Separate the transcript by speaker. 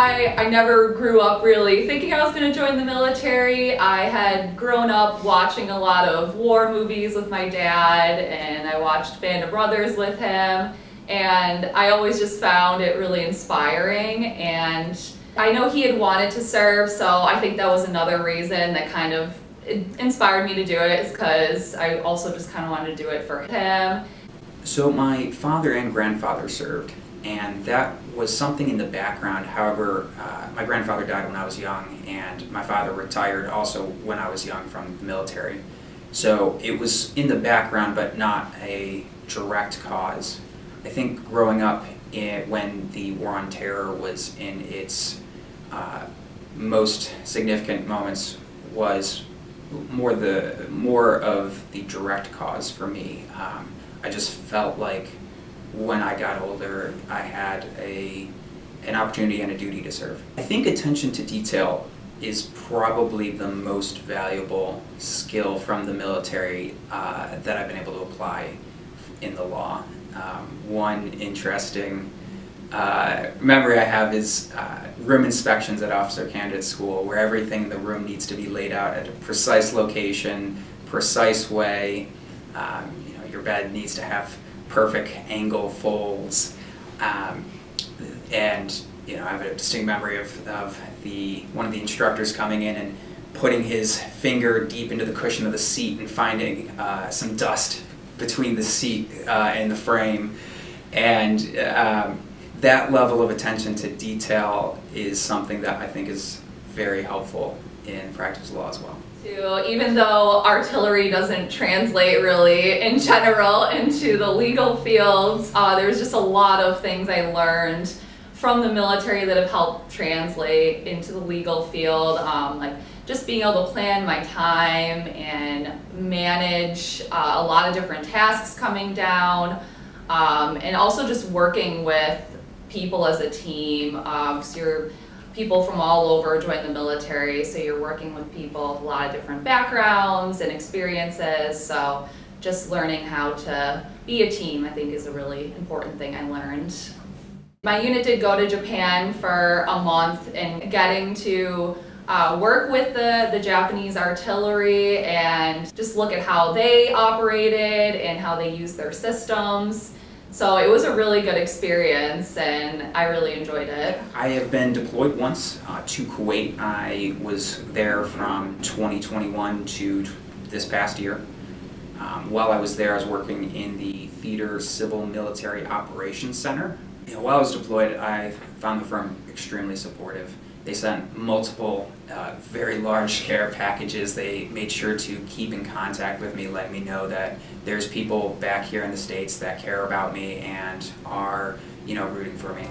Speaker 1: I never grew up really thinking I was going to join the military. I had grown up watching a lot of war movies with my dad, and I watched Band of Brothers with him, and I always just found it really inspiring. And I know he had wanted to serve, so I think that was another reason that kind of inspired me to do it, is because I also just kind of wanted to do it for him.
Speaker 2: So my father and grandfather served, and that was something in the background. However, my grandfather died when I was young, and my father retired also when I was young from the military. So it was in the background, but not a direct cause. I think growing up when the War on Terror was in its most significant moments was more of the direct cause for me. I just felt like when I got older, I had an opportunity and a duty to serve. I think attention to detail is probably the most valuable skill from the military that I've been able to apply in the law. One interesting memory I have is room inspections at officer candidate school, where everything in the room needs to be laid out at a precise location, precise way. Your bed needs to have perfect angle folds, and I have a distinct memory of one of the instructors coming in and putting his finger deep into the cushion of the seat and finding some dust between the seat and the frame, and that level of attention to detail is something that I think is very helpful in practice law as well.
Speaker 1: Even though artillery doesn't translate really in general into the legal fields, there's just a lot of things I learned from the military that have helped translate into the legal field, like just being able to plan my time and manage a lot of different tasks coming down, and also just working with people as a team. So you're people from all over join the military, so you're working with people with a lot of different backgrounds and experiences, so just learning how to be a team, I think, is a really important thing I learned. My unit did go to Japan for a month, and getting to work with the Japanese artillery and just look at how they operated and how they use their systems. So it was a really good experience, and I really enjoyed it.
Speaker 2: I have been deployed once to Kuwait. I was there from 2021 to this past year. While I was there, I was working in the Theater Civil Military Operations Center. While I was deployed, I found the firm extremely supportive. They sent multiple very large care packages. They made sure to keep in contact with me, letting me know that there's people back here in the States that care about me and are, rooting for me.